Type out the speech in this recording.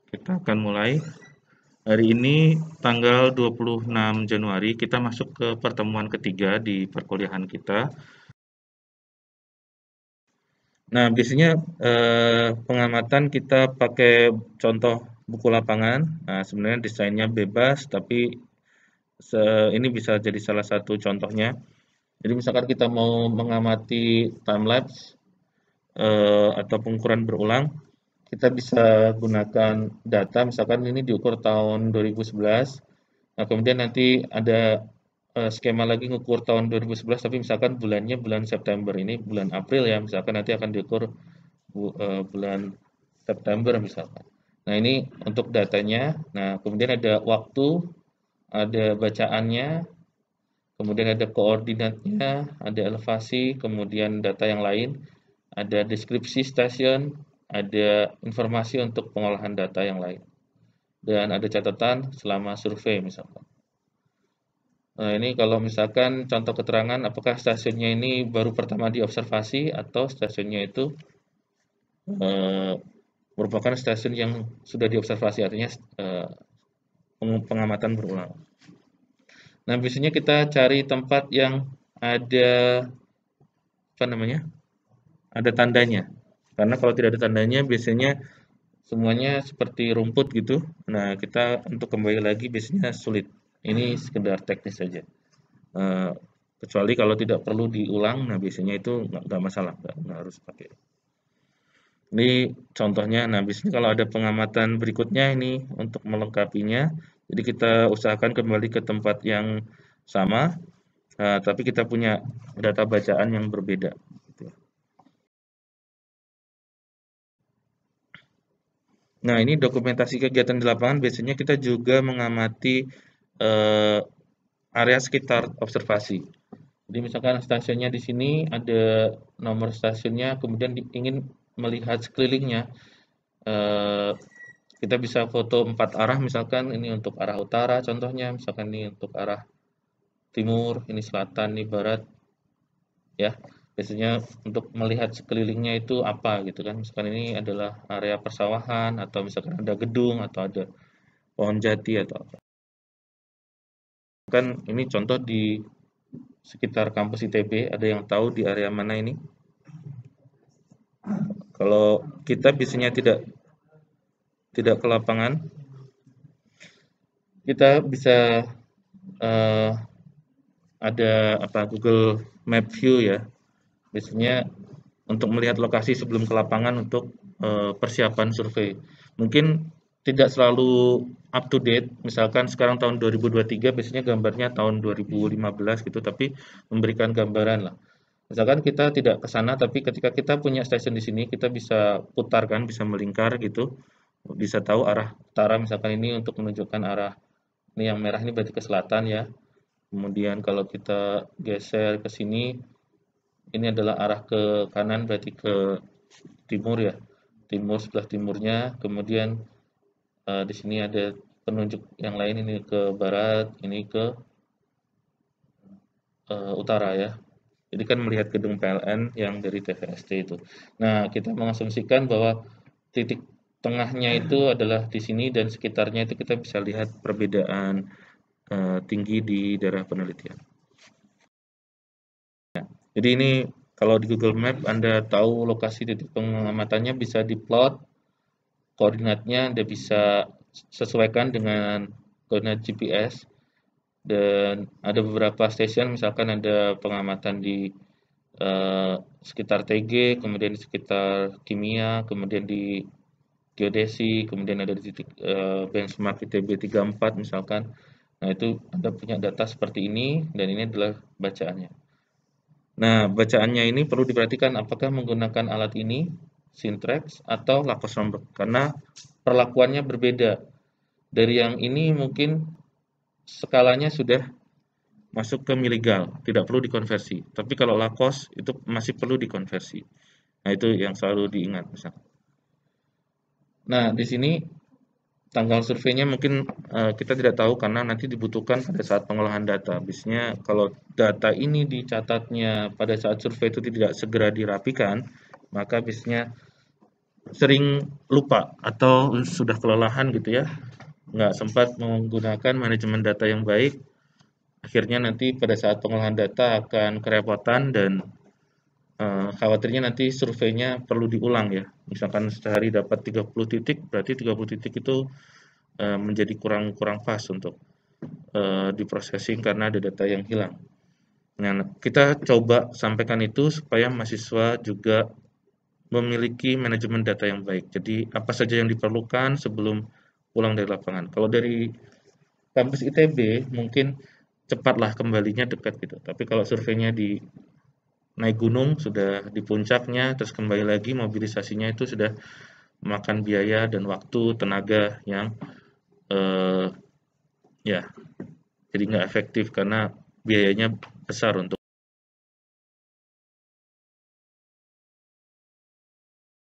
Kita akan mulai. Hari ini tanggal 26 Januari kita masuk ke pertemuan ketiga di perkuliahan kita. Nah, biasanya pengamatan kita pakai contoh buku lapangan. Nah, sebenarnya desainnya bebas, tapi ini bisa jadi salah satu contohnya. Jadi misalkan kita mau mengamati time lapse atau pengukuran berulang, kita bisa gunakan data, misalkan ini diukur tahun 2011. Nah, kemudian nanti ada skema lagi ngukur tahun 2011, tapi misalkan bulannya bulan September, ini bulan April ya, misalkan nanti akan diukur bulan September misalkan. Nah, ini untuk datanya. Nah, kemudian ada waktu, ada bacaannya, kemudian ada koordinatnya, ada elevasi, kemudian data yang lain, ada deskripsi stasiun, ada informasi untuk pengolahan data yang lain, dan ada catatan selama survei misalkan. Nah, ini kalau misalkan contoh keterangan apakah stasiunnya ini baru pertama diobservasi atau stasiunnya itu eh, merupakan stasiun yang sudah diobservasi, artinya pengamatan berulang. Nah, biasanya kita cari tempat yang ada apa namanya? Ada tandanya. Karena kalau tidak ada tandanya biasanya semuanya seperti rumput gitu. Nah, kita untuk kembali lagi biasanya sulit. Ini sekedar teknis saja. Eh, Kecuali kalau tidak perlu diulang, nah biasanya itu nggak masalah, nggak harus pakai. Ini contohnya, nah biasanya kalau ada pengamatan berikutnya ini untuk melengkapinya, jadi kita usahakan kembali ke tempat yang sama, tapi kita punya data bacaan yang berbeda. Gitu. Nah, ini dokumentasi kegiatan di lapangan biasanya kita juga mengamati eh, area sekitar observasi. Jadi misalkan stasiunnya di sini ada nomor stasiunnya, kemudian ingin melihat sekelilingnya, eh, kita bisa foto 4 arah, misalkan ini untuk arah utara contohnya, misalkan ini untuk arah timur, ini selatan, ini barat, ya. Biasanya untuk melihat sekelilingnya itu apa gitu kan. Misalkan ini adalah area persawahan, atau misalkan ada gedung, atau ada pohon jati, atau apa. Kan ini contoh di sekitar kampus ITB, ada yang tahu di area mana ini? Kalau kita biasanya tidak tidak ke lapangan, kita bisa eh, ada apa Google Map View ya. Biasanya untuk melihat lokasi sebelum ke lapangan untuk persiapan survei. Mungkin tidak selalu up to date. Misalkan sekarang tahun 2023 biasanya gambarnya tahun 2015 gitu, tapi memberikan gambaran lah. Misalkan kita tidak ke sana, tapi ketika kita punya stasiun di sini, kita bisa putarkan, bisa melingkar gitu, bisa tahu arah utara. Misalkan ini untuk menunjukkan arah, ini yang merah ini berarti ke selatan ya. Kemudian kalau kita geser ke sini, ini adalah arah ke kanan berarti ke timur ya. Timur, sebelah timurnya. Kemudian di sini ada penunjuk yang lain, ini ke barat, ini ke utara ya. Jadi kan melihat gedung PLN yang dari TVST itu. Nah, kita mengasumsikan bahwa titik tengahnya itu adalah di sini, dan sekitarnya itu kita bisa lihat perbedaan tinggi di daerah penelitian. Jadi ini kalau di Google Map Anda tahu lokasi titik pengamatannya, bisa diplot koordinatnya, Anda bisa sesuaikan dengan koordinat GPS, dan ada beberapa stasiun misalkan ada pengamatan di sekitar TG, kemudian di sekitar kimia, kemudian di geodesi, kemudian ada di titik benchmark ITB 34 misalkan. Nah, itu Anda punya data seperti ini, dan ini adalah bacaannya. Nah, bacaannya ini perlu diperhatikan apakah menggunakan alat ini, Sintrex, atau Lacoste Romberg, karena perlakuannya berbeda. Dari yang ini mungkin skalanya sudah masuk ke miligal, tidak perlu dikonversi. Tapi kalau Lacoste itu masih perlu dikonversi. Nah, itu yang selalu diingat misalnya. Nah, di sini tanggal surveinya mungkin kita tidak tahu karena nanti dibutuhkan pada saat pengolahan data. Biasanya kalau data ini dicatatnya pada saat survei itu tidak segera dirapikan, maka biasanya sering lupa atau sudah kelelahan gitu ya, nggak sempat menggunakan manajemen data yang baik, akhirnya nanti pada saat pengolahan data akan kerepotan dan khawatirnya nanti surveinya perlu diulang ya. Misalkan sehari dapat 30 titik, berarti 30 titik itu menjadi kurang kurang pas untuk di-processing karena ada data yang hilang. Nah, kita coba sampaikan itu supaya mahasiswa juga memiliki manajemen data yang baik. Jadi apa saja yang diperlukan sebelum pulang dari lapangan. Kalau dari kampus ITB mungkin cepatlah kembalinya dekat gitu. Tapi kalau surveinya di naik gunung sudah di puncaknya terus kembali lagi mobilisasinya itu sudah memakan biaya dan waktu tenaga yang ya jadi nggak efektif karena biayanya besar untuk